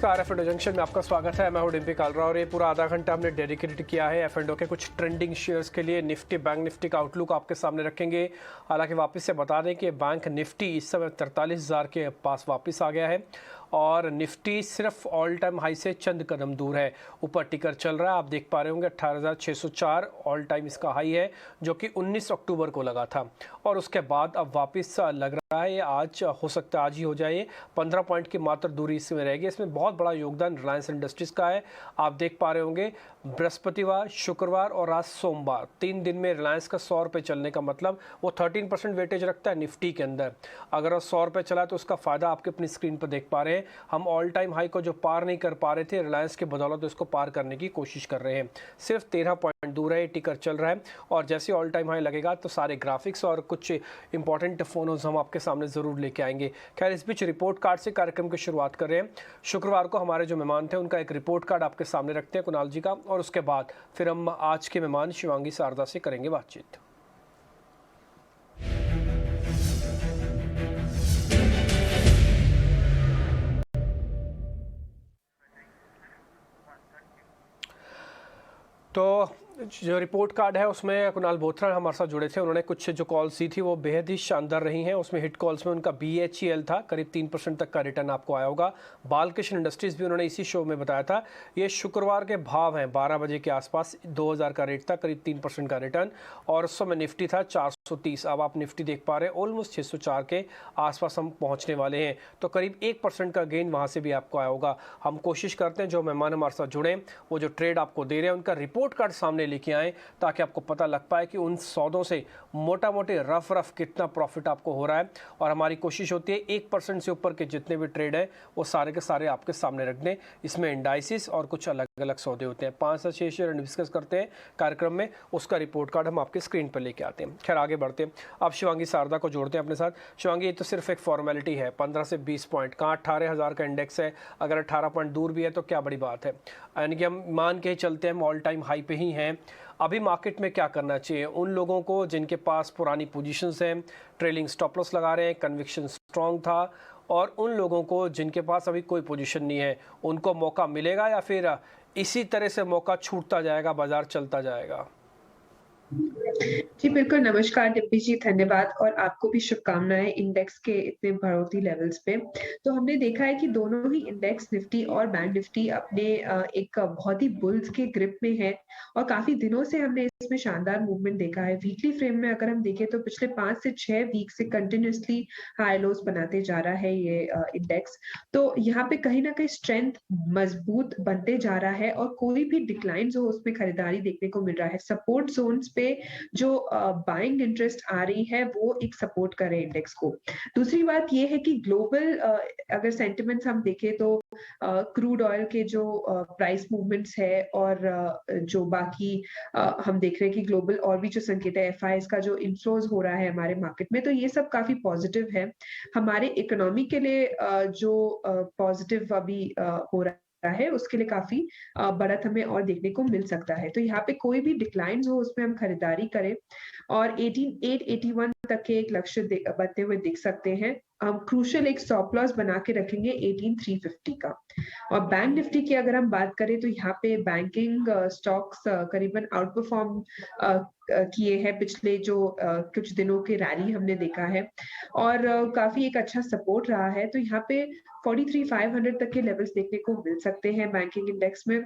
नमस्कार, F&O junction में आपका स्वागत है। मैं हूं डिम्पी कालरा और ये पूरा आधा घंटा हमने डेडिकेटेड किया है F&O के कुछ ट्रेंडिंग शेयर्स के लिए। निफ्टी, बैंक निफ्टी का आउटलुक आपके सामने रखेंगे। हालांकि वापस से बता दें कि बैंक निफ्टी इस समय 43,000 के पास वापस आ गया है और निफ्टी सिर्फ ऑल टाइम हाई से चंद कदम दूर है। ऊपर टिकर चल रहा है, आप देख पा रहे होंगे 18,604 ऑल टाइम इसका हाई है, जो कि 19 अक्टूबर को लगा था और उसके बाद अब वापस लग रहा है आज हो सकता है आज ही हो जाए। 15 पॉइंट की मात्र दूरी इसमें रहेगी। इसमें बहुत बड़ा योगदान रिलायंस इंडस्ट्रीज का है। आप देख पा रहे होंगे बृहस्पतिवार, शुक्रवार और आज सोमवार 3 दिन में रिलायंस का 100 रुपये चलने का मतलब वो 13% वेटेज रखता है निफ्टी के अंदर। अगर वो 100 रुपये चला तो उसका फायदा आपके अपनी स्क्रीन पर देख पा रहे हैं। हम ऑल टाइम हाई को जो पार नहीं कर पा रहे थे, रिलायंस के बदौलत उसको पार करने की कोशिश कर रहे हैं। सिर्फ 13 पॉइंट दूर है, टिकर चल रहा है और जैसे ऑल टाइम हाई लगेगा तो सारे ग्राफिक्स और कुछ इंपॉर्टेंट फोनोज हम आपके सामने ज़रूर लेके आएंगे। खैर, इस बीच रिपोर्ट कार्ड से कार्यक्रम की शुरुआत कर रहे हैं। शुक्रवार को हमारे जो मेहमान थे उनका एक रिपोर्ट कार्ड आपके सामने रखते हैं, कुणाल जी का, और उसके बाद फिर हम आज के मेहमान शिवांगी शारदा से करेंगे बातचीत। तो जो रिपोर्ट कार्ड है उसमें कुणाल बोथरा हमारे साथ जुड़े थे। उन्होंने कुछ जो कॉल्स दी थी वो बेहद ही शानदार रही हैं। उसमें हिट कॉल्स में उनका BHEL था, करीब 3% तक का रिटर्न आपको आया होगा। बालकृष्ण इंडस्ट्रीज भी उन्होंने इसी शो में बताया था। ये शुक्रवार के भाव हैं, 12 बजे के आसपास 2000 का रेट था, करीब 3% का रिटर्न। और उस समय निफ्टी था 430। अब आप निफ्टी देख पा रहे हैं ऑलमोस्ट 604 के आसपास हम पहुँचने वाले हैं, तो करीब 1% का गेन वहाँ से भी आपको आया होगा। हम कोशिश करते हैं जो मेहमान हमारे साथ जुड़े वो जो ट्रेड आपको दे रहे हैं उनका रिपोर्ट कार्ड सामने लेके आए, ताकि आपको पता लग पाए कि उन सौदों से मोटा मोटी रफ कितना प्रॉफिट आपको हो रहा है। और हमारी कोशिश होती है 1% से ऊपर के जितने भी ट्रेड है वो सारे के सारे आपके सामने रख दें। इसमें इंडाइसिस और कुछ अलग अलग सौदे होते हैं। 5 से 6 शेयर डिस्कस करते हैं कार्यक्रम में, उसका रिपोर्ट कार्ड हम आपके स्क्रीन पर लेके आते हैं। खैर, आगे बढ़ते हैं। अब शिवांगी शारदा को जोड़ते हैं अपने साथ। शिवांगी, ये तो सिर्फ एक फॉर्मेलिटी है, 15 से 20 पॉइंट, कहाँ 18,000 का इंडेक्स है, अगर 18 पॉइंट दूर भी है तो क्या बड़ी बात है। यानी कि हम मान के चलते हैं हम ऑल टाइम हाई पे ही हैं। अभी मार्केट में क्या करना चाहिए उन लोगों को जिनके पास पुरानी पोजीशंस हैं, ट्रेलिंग स्टॉप लॉस लगा रहे हैं, कन्विक्शन स्ट्रॉन्ग था, और उन लोगों को जिनके पास अभी कोई पोजीशन नहीं है, उनको मौका मिलेगा या फिर इसी तरह से मौका छूटता जाएगा, बाजार चलता जाएगा? जी बिल्कुल, नमस्कार डिम्पी जी, धन्यवाद और आपको भी शुभकामनाएं इंडेक्स के इतने बढ़ोतरी लेवल्स पे। तो हमने देखा है कि दोनों ही इंडेक्स निफ्टी और बैंक निफ्टी अपने एक बहुत ही बुल्स के ग्रिप में है और काफी दिनों से हमने इसमें शानदार मूवमेंट देखा है। वीकली फ्रेम में अगर हम देखें तो पिछले 5 से 6 वीक से कंटिन्यूअसली हाई लोज बनाते जा रहा है ये इंडेक्स। तो यहाँ पे कहीं ना कहीं स्ट्रेंथ मजबूत बनते जा रहा है और कोई भी डिक्लाइन हो उसमें खरीदारी देखने को मिल रहा है। सपोर्ट जोन्स पे जो बाइंग इंटरेस्ट आ रही है वो एक सपोर्ट कर रहे हैं इंडेक्स को। दूसरी बात ये है कि ग्लोबल अगर सेंटिमेंट्स हम देखें तो क्रूड ऑयल के जो प्राइस मूवमेंट्स है और जो बाकी हम देख रहे हैं कि ग्लोबल और भी जो संकेत है FIs का जो इन्फ्लोज हो रहा है हमारे मार्केट में, तो ये सब काफी पॉजिटिव है हमारे इकोनॉमी के लिए। जो पॉजिटिव अभी हो रहा है उसके लिए काफी बढ़त हमें और देखने को मिल सकता है। तो यहाँ पे कोई भी डिक्लाइन हो उसमें हम खरीदारी करें और 18,881 तक के एक लक्ष्य बनते हुए दिख सकते हैं। हम क्रूशियल एक स्टॉप लॉस बना के रखेंगे 18,350 का। और बैंक निफ्टी की अगर हम बात करें तो यहाँ पे बैंकिंग स्टॉक्स करीबन आउट परफॉर्म किए हैं पिछले जो कुछ दिनों के रैली हमने देखा है और काफी एक अच्छा सपोर्ट रहा है। तो यहाँ पे 43,500 तक के लेवल्स देखने को मिल सकते हैं बैंकिंग इंडेक्स में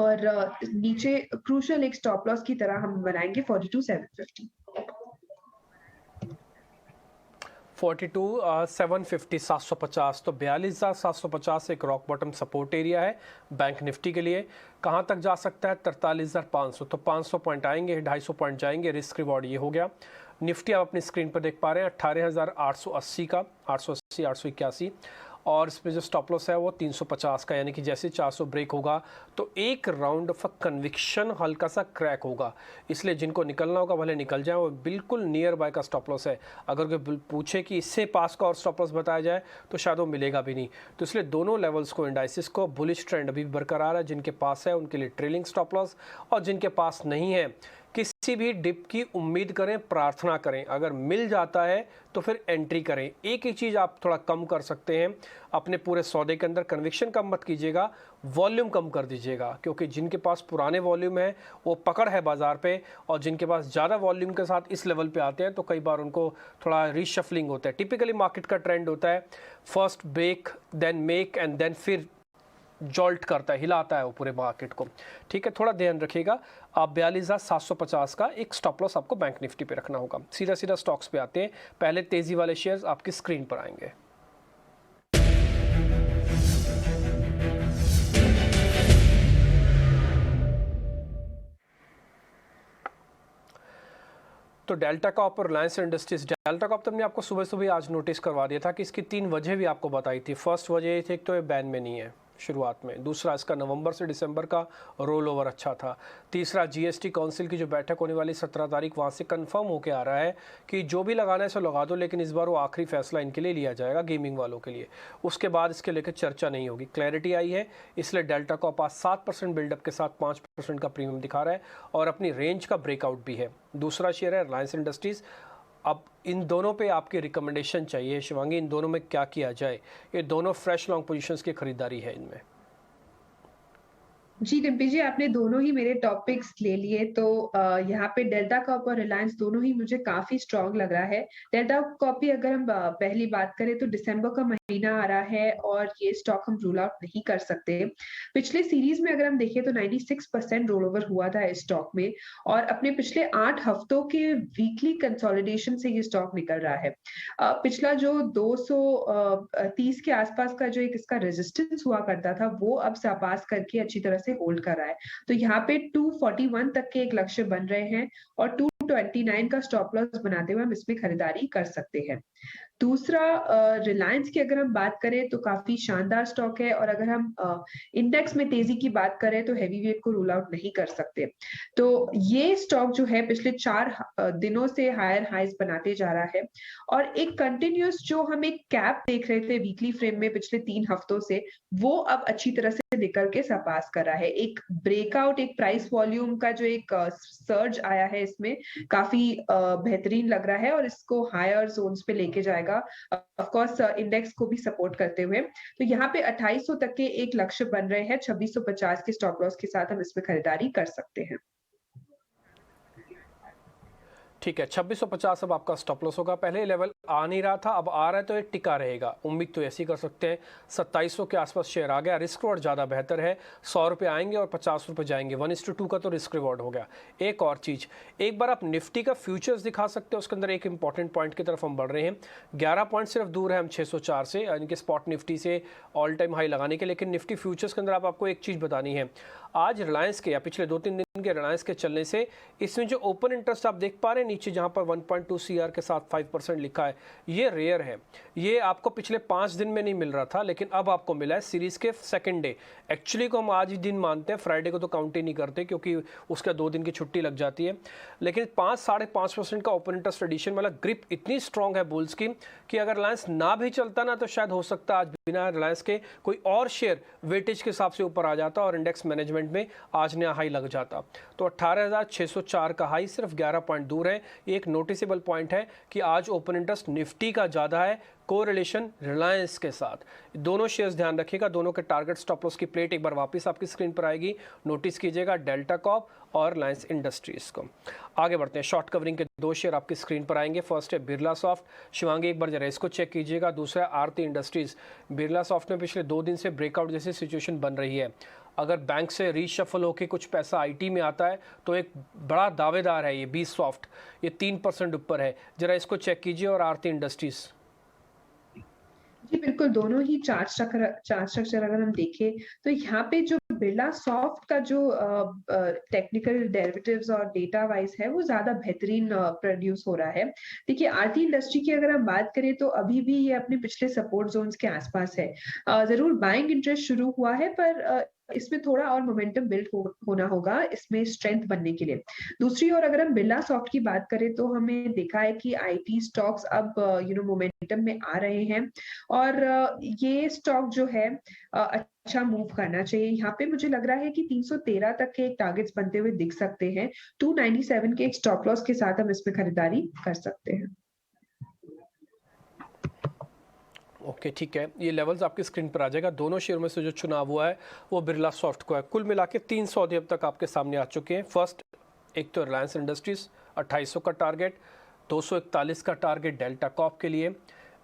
और नीचे क्रूशियल एक स्टॉप लॉस की तरह हम बनाएंगे 42,750। 750 तो 42,750 एक रॉक बॉटम सपोर्ट एरिया है बैंक निफ्टी के लिए। कहाँ तक जा सकता है? 43,500, तो 500 पॉइंट आएंगे, 250 पॉइंट जाएंगे, रिस्क रिवॉर्ड ये हो गया। निफ्टी आप अपनी स्क्रीन पर देख पा रहे हैं 18,880 का, 880 881, और इसमें जो स्टॉप लॉस है वो 350 का, यानी कि जैसे 400 ब्रेक होगा तो एक राउंड ऑफ कन्विक्शन हल्का सा क्रैक होगा। इसलिए जिनको निकलना होगा भले निकल जाए, वो बिल्कुल नियर बाय का स्टॉप लॉस है। अगर कोई पूछे कि इससे पास का और स्टॉप लॉस बताया जाए तो शायद वो मिलेगा भी नहीं। तो इसलिए दोनों लेवल्स को, इंडाइसिस को, बुलिश ट्रेंड अभी भी बरकरार है। जिनके पास है उनके लिए ट्रेलिंग स्टॉप लॉस और जिनके पास नहीं है, किसी किसी भी डिप की उम्मीद करें, प्रार्थना करें, अगर मिल जाता है तो फिर एंट्री करें। एक ही चीज़ आप थोड़ा कम कर सकते हैं, अपने पूरे सौदे के अंदर कन्विक्शन कम मत कीजिएगा, वॉल्यूम कम कर दीजिएगा, क्योंकि जिनके पास पुराने वॉल्यूम है वो पकड़ है बाजार पे, और जिनके पास ज़्यादा वॉल्यूम के साथ इस लेवल पे आते हैं तो कई बार उनको थोड़ा रीशफलिंग होता है। टिपिकली मार्केट का ट्रेंड होता है first break then make and then फिर जॉल्ट करता है, हिलाता है वो पूरे मार्केट को। ठीक है, थोड़ा ध्यान रखिएगा। आप 42,750 का एक स्टॉप लॉस आपको बैंक निफ्टी पे रखना होगा। सीधा सीधा स्टॉक्स पे आते हैं। पहले तेजी वाले शेयर्स आपकी स्क्रीन पर आएंगे। तो डेल्टा कॉप और रिलायंस इंडस्ट्रीज। डेल्टा कॉप तो हमने आपको सुबह सुबह आज नोटिस करवा दिया था कि इसकी 3 वजह भी आपको बताई थी। फर्स्ट वजह ये थी, एक तो ये बैन में नहीं है शुरुआत में, दूसरा इसका नवंबर से दिसंबर का रोल ओवर अच्छा था, तीसरा जीएसटी काउंसिल की जो बैठक होने वाली 17 तारीख, वहाँ से कंफर्म होकर आ रहा है कि जो भी लगाना है सो लगा दो, लेकिन इस बार वो आखिरी फैसला इनके लिए लिया जाएगा, गेमिंग वालों के लिए। उसके बाद इसके लेकर चर्चा नहीं होगी, क्लैरिटी आई है। इसलिए डेल्टा कॉप आज 7% बिल्डअप के साथ 5% का प्रीमियम दिखा रहा है और अपनी रेंज का ब्रेकआउट भी है। दूसरा शेयर है रिलायंस इंडस्ट्रीज़। अब इन दोनों पे आपकी रिकमेंडेशन चाहिए शिवांगी, इन दोनों में क्या किया जाए? ये दोनों फ्रेश लॉन्ग पोजीशंस की खरीदारी है इनमें। जी डिम्पी जी, आपने दोनों ही मेरे टॉपिक्स ले लिए। तो यहाँ पे डेल्टा कॉप और रिलायंस दोनों ही मुझे काफी स्ट्रांग लग रहा है। डेल्टा कॉप की अगर हम पहली बात करें तो दिसंबर का महीना आ रहा है और ये स्टॉक हम रूल आउट नहीं कर सकते। पिछले सीरीज में अगर हम देखें तो 96% रोल ओवर हुआ था इस स्टॉक में, और अपने पिछले 8 हफ्तों के वीकली कंसोलिडेशन से ये स्टॉक निकल रहा है। पिछला जो 230 के आसपास का जो एक इसका रेजिस्टेंस हुआ करता था, वो अब सरपास करके अच्छी तरह से होल्ड कर रहा है। तो यहाँ पे 241 तक के एक लक्ष्य बन रहे हैं और 229 का स्टॉप लॉस बनाते हुए हम इसमें खरीदारी कर सकते हैं। दूसरा, रिलायंस की अगर हम बात करें तो काफी शानदार स्टॉक है, और अगर हम इंडेक्स में तेजी की बात करें तो हैवी वेट को रूल आउट नहीं कर सकते। तो ये स्टॉक जो है पिछले 4 दिनों से हायर हाइज बनाते जा रहा है, और एक कंटिन्यूअस जो हम एक कैप देख रहे थे वीकली फ्रेम में पिछले 3 हफ्तों से, वो अब अच्छी तरह से निकल के सरपास कर रहा है। एक ब्रेकआउट, एक प्राइस वॉल्यूम का जो एक सर्ज आया है इसमें, काफी बेहतरीन लग रहा है और इसको हायर जोन्स पे लेके जाएगा, ऑफ कोर्स इंडेक्स को भी सपोर्ट करते हुए। तो यहाँ पे 2800 तक के एक लक्ष्य बन रहे हैं। 2650 के स्टॉप लॉस के साथ हम इसमें खरीदारी कर सकते हैं। ठीक है, 2650 अब आपका स्टॉप लॉस होगा। पहले लेवल आ नहीं रहा था, अब आ रहा है तो ये टिका रहेगा, उम्मीद तो ऐसी कर सकते हैं। 2700 के आसपास शेयर आ गया, रिस्क रिवॉर्ड ज़्यादा बेहतर है। 100 रुपये आएंगे और 50 रुपये जाएंगे, 1:2 का तो रिस्क रिवॉर्ड हो गया। एक और चीज़, एक बार आप निफ्टी का फ्यूचर्स दिखा सकते हो, उसके अंदर एक इंपॉर्टेंट पॉइंट की तरफ हम बढ़ रहे हैं। 11 पॉइंट सिर्फ दूर है हम 604 से, यानी कि स्पॉट निफ्टी से ऑल टाइम हाई लगाने के। लेकिन निफ्टी फ्यूचर्स के अंदर आपको एक चीज़ बतानी है, आज रिलायंस के या पिछले 2-3 दिन के रिलायंस के चलने से इसमें जो ओपन इंटरेस्ट आप देख पा रहे हैं नीचे, जहां पर 1.2 CR के साथ 5% लिखा है, ये रेयर है। ये आपको पिछले 5 दिन में नहीं मिल रहा था, लेकिन अब आपको मिला है सीरीज के सेकंड डे। एक्चुअली को हम आज ही दिन मानते हैं, फ्राइडे को तो काउंट ही नहीं करते क्योंकि उसका 2 दिन की छुट्टी लग जाती है। लेकिन 5-5.5% का ओपन इंटरेस्ट एडिशन वाला ग्रिप इतनी स्ट्रॉन्ग है बुल्स की कि अगर रिलायंस ना भी चलता ना, तो शायद हो सकता है आज बिना रिलायंस के कोई और शेयर वेटेज के हिसाब से ऊपर आ जाता और इंडेक्स मैनेजमेंट में आज नया हाई लग जाता। तो 18,604 का हाई सिर्फ 11 पॉइंट दूर है। एक नोटिसेबल पॉइंट है कि आज ओपन इंटरेस्ट निफ्टी का ज़्यादा है कोरिलेशन रिलायंस के साथ। दोनों शेयर्स ध्यान रखिएगा, दोनों के टारगेट स्टॉप लॉस की प्लेट एक बार वापस आपकी स्क्रीन पर आएगी, नोटिस कीजिएगा डेल्टा कॉप और रिलायंस इंडस्ट्रीज को। आगे बढ़ते हैं, शॉर्ट कवरिंग के 2 शेयर आपकी स्क्रीन पर आएंगे। फर्स्ट है बिरला सॉफ्ट। शिवांगी एक बार जरा इसको चेक कीजिएगा। दूसरा है आरती इंडस्ट्रीज। बिरला सॉफ्ट में पिछले 2 दिन से ब्रेकआउट जैसी सिचुएशन बन रही है। अगर बैंक से रीशफल होकर कुछ पैसा आईटी में आता है तो एक बड़ा दावेदार है ये बी सॉफ्ट, ये 3% ऊपर है। जरा इसको चेक कीजिए। और आरती इंडस्ट्रीज जी बिल्कुल, दोनों ही चार्ट स्ट्रक्चर अगर हम देखें तो यहाँ पे जो बिरला सॉफ्ट का जो टेक्निकल डेरिवेटिव्स और डेटा वाइज है, वो ज्यादा बेहतरीन प्रोड्यूस हो रहा है। देखिए, आरती इंडस्ट्री की अगर हम बात करें तो अभी भी ये अपने पिछले सपोर्ट जोन्स के आसपास है। जरूर बाइंग इंटरेस्ट शुरू हुआ है, पर इसमें थोड़ा और मोमेंटम बिल्ड होना होगा इसमें स्ट्रेंथ बनने के लिए। दूसरी ओर अगर हम बिरला सॉफ्ट की बात करें तो हमें देखा है कि आईटी स्टॉक्स अब मोमेंटम में आ रहे हैं और ये स्टॉक जो है अच्छा मूव करना चाहिए। यहाँ पे मुझे लग रहा है कि 313 तक के एक टारगेट्स बनते हुए दिख सकते हैं। 297 के एक स्टॉप लॉस के साथ हम इसमें खरीदारी कर सकते हैं। ओके ठीक है, ये लेवल्स आपकी स्क्रीन पर आ जाएगा। दोनों शेयर में से जो चुनाव हुआ है वो बिरला सॉफ्ट को है। कुल मिला के 3 सौदे अब तक आपके सामने आ चुके हैं। फर्स्ट एक तो रिलायंस इंडस्ट्रीज 2800 का टारगेट, 241 का टारगेट डेल्टा कॉप के लिए।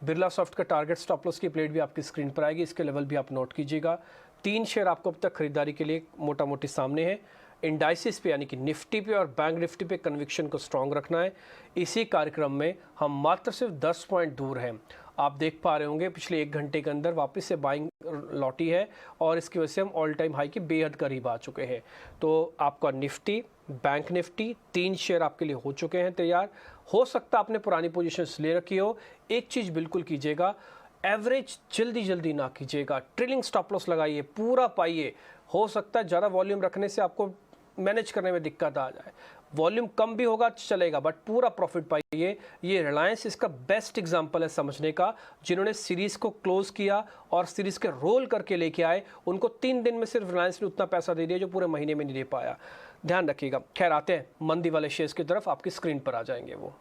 बिरला सॉफ्ट का टारगेट स्टॉप लॉस की प्लेट भी आपकी स्क्रीन पर आएगी, इसके लेवल भी आप नोट कीजिएगा। 3 शेयर आपको अब तक खरीदारी के लिए मोटा मोटी सामने है। इंडाइसिस पे यानी कि निफ्टी पे और बैंक निफ्टी पे कन्विक्शन को स्ट्रॉन्ग रखना है। इसी कार्यक्रम में हम मात्र सिर्फ 10 पॉइंट दूर हैं। आप देख पा रहे होंगे पिछले 1 घंटे के अंदर वापस से बाइंग लौटी है और इसकी वजह से हम ऑल टाइम हाई के बेहद करीब आ चुके हैं। तो आपका निफ्टी, बैंक निफ्टी 3 शेयर आपके लिए हो चुके हैं तैयार। हो सकता है आपने पुरानी पोजीशंस ले रखी हो। एक चीज़ बिल्कुल कीजिएगा, एवरेज जल्दी जल्दी ना कीजिएगा, ट्रेलिंग स्टॉप लॉस लगाइए, पूरा पाइए। हो सकता है ज़्यादा वॉल्यूम रखने से आपको मैनेज करने में दिक्कत आ जाए। वॉल्यूम कम भी होगा चलेगा, बट पूरा प्रॉफिट पाइए। ये रिलायंस इसका बेस्ट एग्जांपल है समझने का, जिन्होंने सीरीज को क्लोज किया और सीरीज के रोल करके लेके आए। उनको 3 दिन में सिर्फ रिलायंस ने उतना पैसा दे दिया जो पूरे महीने में नहीं दे पाया। ध्यान रखिएगा। खैर आते हैं मंदी वाले शेयर्स की तरफ, आपकी स्क्रीन पर आ जाएंगे वो।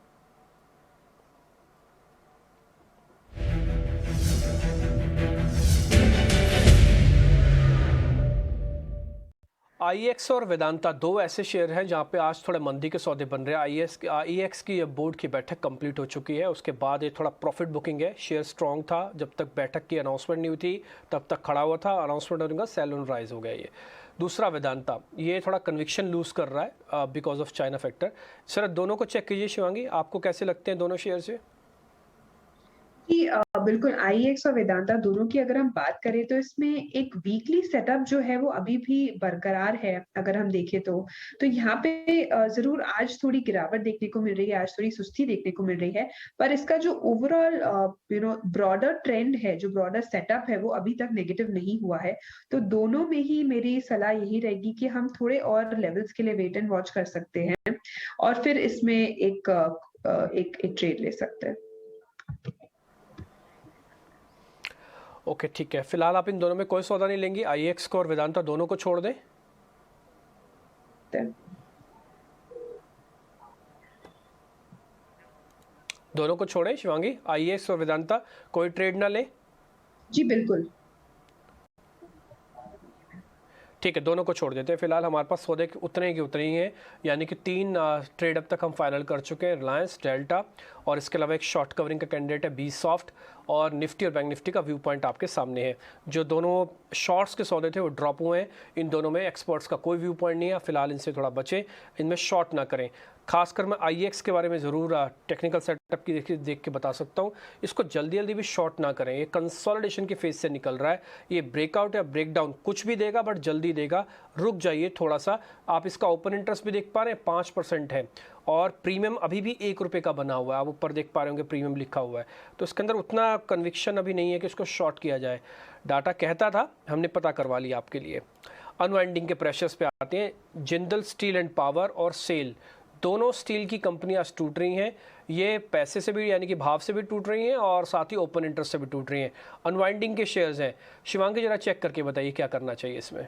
आईएक्स और वेदांता 2 ऐसे शेयर हैं जहां पे आज थोड़े मंदी के सौदे बन रहे हैं। आईएक्स की बोर्ड की बैठक कंप्लीट हो चुकी है, उसके बाद ये थोड़ा प्रॉफिट बुकिंग है। शेयर स्ट्रांग था जब तक बैठक की अनाउंसमेंट नहीं हुई थी, तब तक खड़ा हुआ था। अनाउंसमेंट होने का सेल ऑन राइज हो गया ये। दूसरा वेदांता, ये थोड़ा कन्विक्शन लूज कर रहा है because of China factor. Sir दोनों को चेक कीजिए शिवांगी, आपको कैसे लगते हैं दोनों शेयर से? कि बिल्कुल आईएक्स और वेदांता दोनों की अगर हम बात करें तो इसमें एक वीकली सेटअप जो है वो अभी भी बरकरार है अगर हम देखें तो यहाँ पे जरूर आज थोड़ी गिरावट देखने को मिल रही है, आज थोड़ी सुस्ती देखने को मिल रही है, पर इसका जो ओवरऑल ब्रॉडर ट्रेंड है, जो ब्रॉडर सेटअप है वो अभी तक नेगेटिव नहीं हुआ है। तो दोनों में ही मेरी सलाह यही रहेगी कि हम थोड़े और लेवल्स के लिए वेट एंड वॉच कर सकते हैं और फिर इसमें एक ट्रेड ले सकते हैं। ओके ठीक है, फिलहाल आप इन दोनों में कोई सौदा नहीं लेंगी? आईएक्स को और वेदांता दोनों को छोड़ दें? दोनों को छोड़ें शिवांगी? आईएक्स और वेदांता कोई ट्रेड ना ले? जी बिल्कुल ठीक है, दोनों को छोड़ देते हैं। फिलहाल हमारे पास सौदे उतने ही हैं, यानी कि 3 ट्रेड अब तक हम फाइनल कर चुके हैं। रिलायंस, डेल्टा और इसके अलावा एक शॉर्ट कवरिंग का कैंडिडेट है बी सॉफ्ट, और निफ्टी और बैंक निफ्टी का व्यू पॉइंट आपके सामने है। जो दोनों शॉर्ट्स के सौदे थे वो ड्रॉप हुए हैं। इन दोनों में एक्सपर्ट्स का कोई व्यू पॉइंट नहीं है, फिलहाल इनसे थोड़ा बचें, इनमें शॉर्ट ना करें। खासकर मैं आईएक्स के बारे में ज़रूर टेक्निकल सेटअप की देख के बता सकता हूँ। इसको जल्दी जल्दी भी शॉर्ट ना करें, ये कंसोलिडेशन के फेज से निकल रहा है। ये ब्रेकआउट या ब्रेकडाउन कुछ भी देगा, बट जल्दी देगा, रुक जाइए थोड़ा सा। आप इसका ओपन इंटरेस्ट भी देख पा रहे हैं 5% है, और प्रीमियम अभी भी 1 रुपये का बना हुआ है। आप ऊपर देख पा रहे होंगे प्रीमियम लिखा हुआ है, तो इसके अंदर उतना कन्विक्शन अभी नहीं है कि इसको शॉर्ट किया जाए। डाटा कहता था, हमने पता करवा लिया आपके लिए। अनवाइंडिंग के प्रेशर्स पे आते हैं। जिंदल स्टील एंड पावर और सेल, दोनों स्टील की कंपनियां आज टूट रही हैं। ये पैसे से भी यानी कि भाव से भी टूट रही हैं और साथ ही ओपन इंटरेस्ट से भी टूट रही हैं। अनवाइंडिंग के शेयर्स हैं। शिवांगी जरा चेक करके बताइए क्या करना चाहिए इसमें?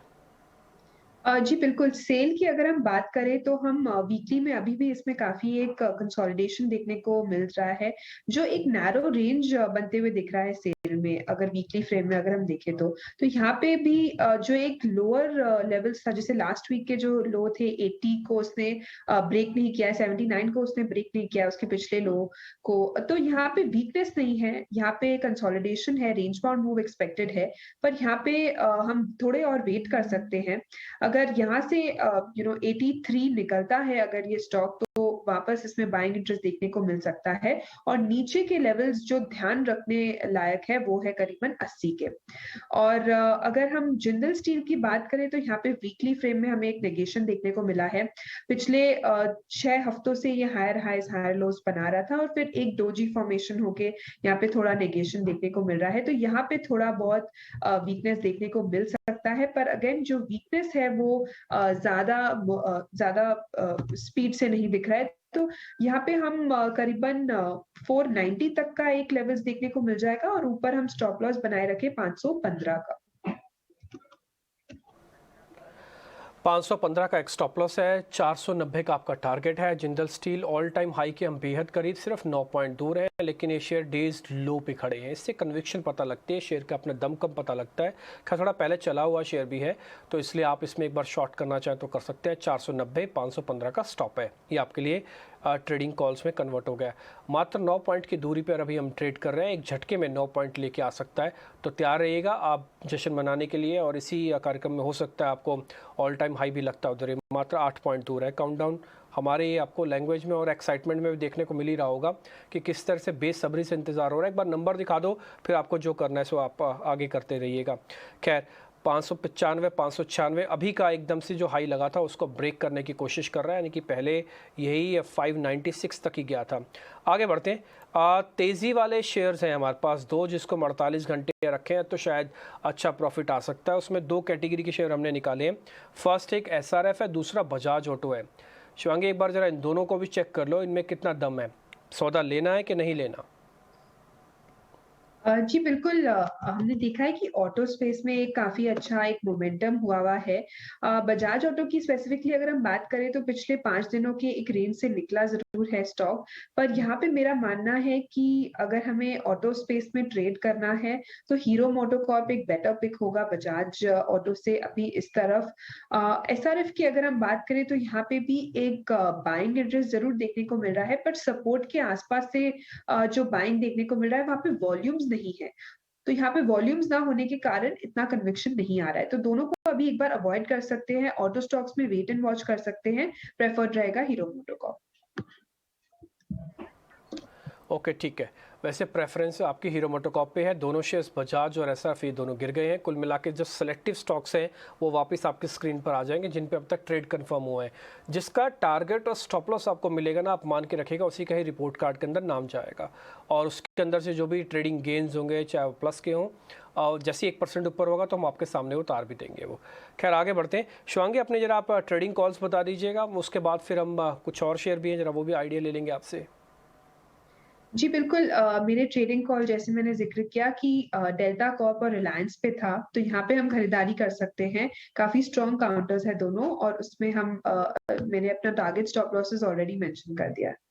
जी बिल्कुल, सेल की अगर हम बात करें तो हम वीकली में अभी भी इसमें काफ़ी एक कंसोलिडेशन देखने को मिल रहा है, जो एक नैरो रेंज बनते हुए दिख रहा है सेल में, अगर वीकली फ्रेम में अगर हम देखें तो। तो यहाँ पे भी जो एक लोअर लेवल्स था, जैसे लास्ट वीक के जो लो थे 80 को उसने ब्रेक नहीं किया है, 79 को उसने ब्रेक नहीं किया उसके पिछले लो को। तो यहाँ पे वीकनेस नहीं है, यहाँ पे कंसोलिडेशन है, रेंज बाउंड मूव एक्सपेक्टेड है, पर यहाँ पे हम थोड़े और वेट कर सकते हैं। अगर यहाँ से 83 निकलता है अगर ये स्टॉक, तो वापस इसमें बाइंग इंटरेस्ट देखने को मिल सकता है, और नीचे के लेवल्स जो ध्यान रखने लायक है वो है करीबन 80 के। और अगर हम जिंदल स्टील की बात करें तो यहाँ पे वीकली फ्रेम में हमें एक नेगेशन देखने को मिला है। पिछले 6 हफ्तों से ये हायर हाइज हायर लोज बना रहा था और फिर एक डोजी फॉर्मेशन होके यहाँ पे थोड़ा नेगेशन देखने को मिल रहा है। तो यहाँ पे थोड़ा बहुत वीकनेस देखने को मिल सकता सकता है, पर अगेन जो वीकनेस है वो ज़्यादा स्पीड से नहीं दिख रहा है। तो यहाँ पे हम करीबन 490 तक का एक लेवल्स देखने को मिल जाएगा और ऊपर हम स्टॉप लॉस बनाए रखे 515 का। 515 का एक स्टॉप लॉस है, 490 का आपका टारगेट है। Jindal steel all time high के हम बेहद करीब, सिर्फ 9 पॉइंट दूर है, लेकिन ये शेयर डेज लो पे खड़े हैं। इससे कन्विक्शन पता लगती है, शेयर का अपना दम कम पता लगता है। खैर थोड़ा पहले चला हुआ शेयर भी है, तो इसलिए आप इसमें एक बार शॉर्ट करना चाहें तो कर सकते हैं। 490 515 का स्टॉप है, ये आपके लिए ट्रेडिंग कॉल्स में कन्वर्ट हो गया। मात्र 9 पॉइंट की दूरी पर अभी हम ट्रेड कर रहे हैं, एक झटके में 9 पॉइंट लेके आ सकता है, तो तैयार रहिएगा आप जश्न मनाने के लिए। और इसी कार्यक्रम में हो सकता है आपको ऑल टाइम हाई भी लगता है उधर, मात्र 8 पॉइंट दूर है। काउंटडाउन हमारे ये आपको लैंग्वेज में और एक्साइटमेंट में भी देखने को मिल ही रहा होगा कि किस तरह से बेसब्री से इंतज़ार हो रहा है। एक बार नंबर दिखा दो, फिर आपको जो करना है सो आप आगे करते रहिएगा। खैर 595 596 अभी का एकदम से जो हाई लगा था उसको ब्रेक करने की कोशिश कर रहा है, यानी कि पहले यही 596 तक ही गया था। आगे बढ़ते हैं। तेज़ी वाले शेयर्स हैं हमारे पास दो, जिसको 48 घंटे रखे हैं तो शायद अच्छा प्रॉफिट आ सकता है। उसमें दो कैटेगरी के शेयर हमने निकाले हैं। फर्स्ट एक SRF है, दूसरा बजाज ऑटो है। शिवांगी एक बार ज़रा इन दोनों को भी चेक कर लो, इनमें कितना दम है, सौदा लेना है कि नहीं लेना। जी बिल्कुल, हमने देखा है कि ऑटो स्पेस में एक काफ़ी अच्छा एक मोमेंटम हुआ है। बजाज ऑटो की स्पेसिफिकली अगर हम बात करें तो पिछले 5 दिनों के एक रेंज से निकला ज़रूर है स्टॉक, पर यहाँ पे मेरा मानना है कि अगर हमें ऑटो स्पेस में ट्रेड करना है तो हीरो मोटोकॉर्प एक बेटर पिक होगा बजाज ऑटो से अभी इस तरफ। SRF की अगर हम बात करें तो यहाँ पे भी एक बाइंग इंटरेस्ट ज़रूर देखने को मिल रहा है, बट सपोर्ट के आसपास से जो बाइंग देखने को मिल रहा है वहाँ पे वॉल्यूम्स नहीं है। तो यहाँ पे वॉल्यूम्स ना होने के कारण इतना कन्विक्शन नहीं आ रहा है। तो दोनों को अभी एक बार अवॉइड कर सकते हैं। ऑटो स्टॉक्स में वेट एंड वॉच कर सकते हैं। प्रेफर्ड रहेगा हीरो मोटोकॉर्प। ओके ठीक है, वैसे प्रेफरेंस आपकी हीरो मोटोकॉर्प पे है। दोनों शेयर्स बजाज और SRF ये दोनों गिर गए हैं। कुल मिला के जो सेलेक्टिव स्टॉक्स हैं वो वापस आपकी स्क्रीन पर आ जाएंगे, जिन पे अब तक ट्रेड कंफर्म हुआ है। जिसका टारगेट और स्टॉप लॉस आपको मिलेगा ना, आप मान के रखिएगा, उसी का ही रिपोर्ट कार्ड के अंदर नाम जाएगा, और उसके अंदर से जो भी ट्रेडिंग गेन्स होंगे चाहे वो प्लस के हों, और जैसे 1% ऊपर होगा तो हम आपके सामने उतार भी देंगे वो। खैर आगे बढ़ते हैं। शिवांगी अपने जरा आप ट्रेडिंग कॉल्स बता दीजिएगा, उसके बाद फिर हम कुछ और शेयर भी हैं जरा वो भी आइडिया ले लेंगे आपसे। जी बिल्कुल, मेरे ट्रेडिंग कॉल जैसे मैंने ज़िक्र किया कि डेल्टा कॉर्प और रिलायंस पे था, तो यहाँ पे हम खरीदारी कर सकते हैं। काफ़ी स्ट्रॉन्ग काउंटर्स है दोनों, और उसमें मैंने अपना target stop losses already mention कर दिया है।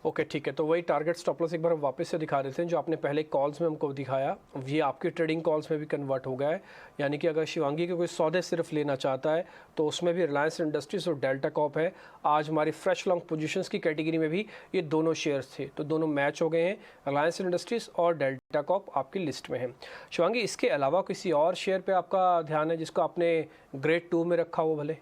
ओके ठीक है, तो वही टारगेट स्टॉप लॉस एक बार हम वापस से दिखा देते हैं जो आपने पहले कॉल्स में हमको दिखाया, ये आपकी ट्रेडिंग कॉल्स में भी कन्वर्ट हो गया है। यानी कि अगर शिवांगी के कोई सौदे सिर्फ लेना चाहता है तो उसमें भी रिलायंस इंडस्ट्रीज और डेल्टा कॉर्प है। आज हमारी फ्रेश लॉन्ग पोजीशंस की कैटेगरी में भी ये दोनों शेयर्स थे, तो दोनों मैच हो गए हैं। रिलायंस इंडस्ट्रीज और डेल्टा कॉर्प आपकी लिस्ट में है। शिवांगी इसके अलावा किसी और शेयर पर आपका ध्यान है जिसको आपने ग्रेड 2 में रखा हो भले?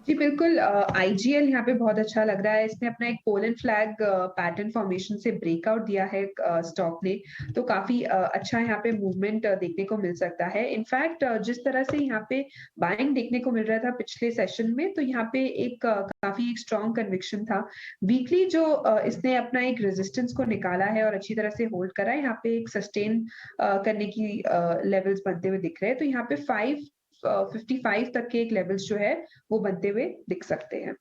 जी बिल्कुल, IGL यहाँ पे बहुत अच्छा लग रहा है। इसने अपना एक pole and flag pattern formation से ब्रेकआउट दिया है स्टॉक ने, तो काफ़ी अच्छा यहाँ पे मूवमेंट देखने को मिल सकता है। इनफैक्ट जिस तरह से यहाँ पे बाइंग देखने को मिल रहा था पिछले सेशन में, तो यहाँ पे एक काफ़ी एक स्ट्रॉन्ग कन्विक्शन था। वीकली जो इसने अपना एक रेजिस्टेंस को निकाला है और अच्छी तरह से होल्ड करा है, यहाँ पे एक सस्टेन करने की लेवल्स बनते हुए दिख रहे हैं। तो यहाँ पे 55 तक के एक लेवल्स जो है वो बनते हुए दिख सकते हैं।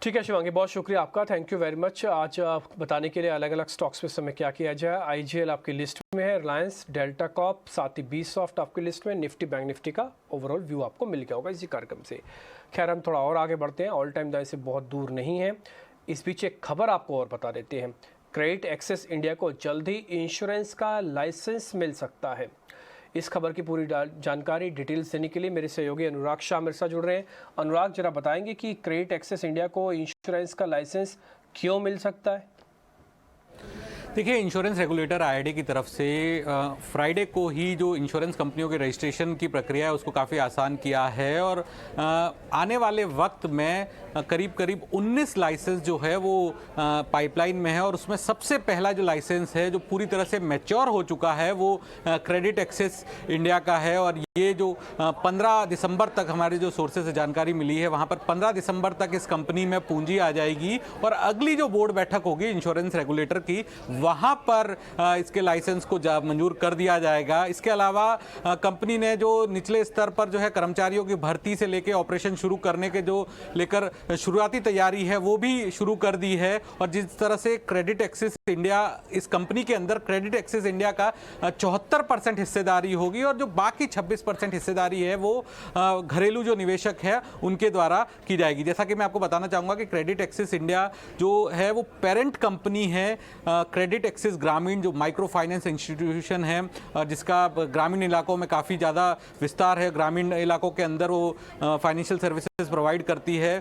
ठीक है शिवांगी, बहुत शुक्रिया आपका, थैंक यू वेरी मच आज बताने के लिए अलग अलग स्टॉक्स में समय क्या किया जाए। IGL आपकी लिस्ट में है, रिलायंस, डेल्टा कॉर्प, साथ ही बी सॉफ्ट आपकी लिस्ट में, निफ्टी बैंक निफ्टी का ओवरऑल व्यू आपको मिल गया होगा इसी कार्यक्रम से। खैर हम थोड़ा और आगे बढ़ते हैं, ऑल टाइम हाई से बहुत दूर नहीं है। इस बीच एक खबर आपको और बता देते हैं, क्रेडिट एक्सेस इंडिया को जल्द ही इंश्योरेंस का लाइसेंस मिल सकता है। इस खबर की पूरी जानकारी डिटेल्स देने के लिए मेरे सहयोगी अनुराग शाह मेरे साथ जुड़ रहे हैं। अनुराग जरा बताएंगे कि क्रेडिट एक्सेस इंडिया को इंश्योरेंस का लाइसेंस क्यों मिल सकता है? देखिए, इंश्योरेंस रेगुलेटर IRDAI की तरफ से फ्राइडे को ही जो इंश्योरेंस कंपनियों के रजिस्ट्रेशन की प्रक्रिया है उसको काफ़ी आसान किया है, और आने वाले वक्त में करीब करीब 19 लाइसेंस जो है वो पाइपलाइन में है, और उसमें सबसे पहला जो लाइसेंस है जो पूरी तरह से मैच्योर हो चुका है वो क्रेडिट एक्सेस इंडिया का है। और ये जो 15 दिसंबर तक हमारे जो सोर्सेज से जानकारी मिली है, वहाँ पर 15 दिसंबर तक इस कंपनी में पूंजी आ जाएगी, और अगली जो बोर्ड बैठक होगी इंश्योरेंस रेगुलेटर की, वहाँ पर इसके लाइसेंस को मंजूर कर दिया जाएगा। इसके अलावा कंपनी ने जो निचले स्तर पर जो है कर्मचारियों की भर्ती से लेकर ऑपरेशन शुरू करने के जो लेकर शुरुआती तैयारी है वो भी शुरू कर दी है। और जिस तरह से क्रेडिट एक्सेस इंडिया, इस कंपनी के अंदर क्रेडिट एक्सेस इंडिया का 74% हिस्सेदारी होगी, और जो बाकी 26% हिस्सेदारी है वो घरेलू जो निवेशक है उनके द्वारा की जाएगी। जैसा कि मैं आपको बताना चाहूँगा कि क्रेडिट एक्सेस इंडिया जो है वो पेरेंट कंपनी है क्रेडिट एक्सेस ग्रामीण, जो माइक्रो फाइनेंस इंस्टीट्यूशन है, जिसका ग्रामीण इलाकों में काफ़ी ज़्यादा विस्तार है। ग्रामीण इलाकों के अंदर वो फाइनेंशियल सर्विसेज प्रोवाइड करती है।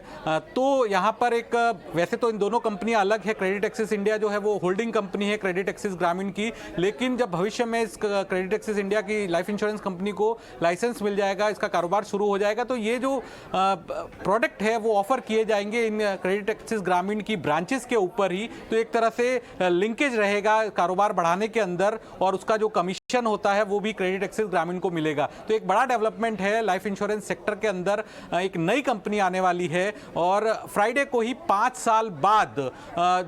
तो यहाँ पर एक, वैसे तो इन दोनों कंपनियाँ अलग है, क्रेडिट एक्सेस इंडिया जो है वो होल्डिंग कंपनी है क्रेडिट एक्सेस ग्रामीण की, लेकिन जब भविष्य में इस क्रेडिट एक्सेस इंडिया की लाइफ इंश्योरेंस कंपनी को लाइसेंस मिल जाएगा, इसका कारोबार शुरू हो जाएगा, तो ये जो प्रोडक्ट है वो ऑफर किए जाएंगे इन क्रेडिट एक्सेस ग्रामीण की ब्रांचेस के ऊपर ही। तो एक तरह से लिंकेज रहेगा कारोबार बढ़ाने के अंदर, और उसका जो कमीशन होता है वो भी क्रेडिट एक्सेस ग्रामीण को मिलेगा। तो एक बड़ा डेवलपमेंट है लाइफ इंश्योरेंस सेक्टर के अंदर, एक नई कंपनी आने वाली है। और फ्राइडे को ही 5 साल बाद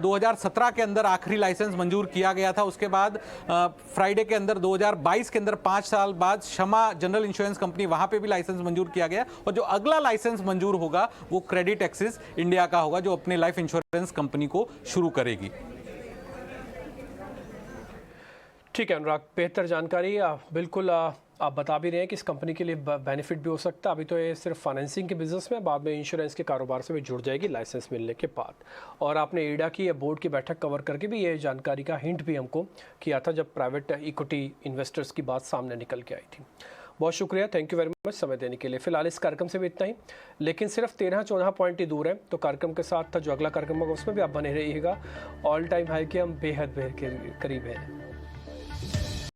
2017 के अंदर आखिरी लाइसेंस मंजूर किया गया था। उसके बाद फ्राइडे के अंदर 2022 के अंदर 5 साल बाद शमा जनरल इंश्योरेंस कंपनी, वहां पे भी लाइसेंस मंजूर किया गया, और जो अगला लाइसेंस मंजूर होगा वो क्रेडिट एक्सेस इंडिया का होगा, जो अपने लाइफ इंश्योरेंस कंपनी को शुरू करेगी। ठीक है अनुराग, बेहतर जानकारी। बिल्कुल आप बता भी रहे हैं कि इस कंपनी के लिए बेनिफिट भी हो सकता है। अभी तो ये सिर्फ फाइनेंसिंग के बिजनेस में, बाद में इंश्योरेंस के कारोबार से भी जुड़ जाएगी लाइसेंस मिलने के बाद। और आपने ईडा की बोर्ड की बैठक कवर करके भी ये जानकारी का हिंट भी हमको किया था जब प्राइवेट इक्विटी इन्वेस्टर्स की बात सामने निकल के आई थी। बहुत शुक्रिया, थैंक यू वेरी मच समय देने के लिए। फिलहाल इस कार्यक्रम से भी इतना ही, लेकिन सिर्फ 13-14 पॉइंट ही दूर है। तो कार्यक्रम के साथ था जो अगला कार्यक्रम होगा उसमें भी आप बने रहिएगा। ऑल टाइम हाई के हम बेहद के करीब हैं।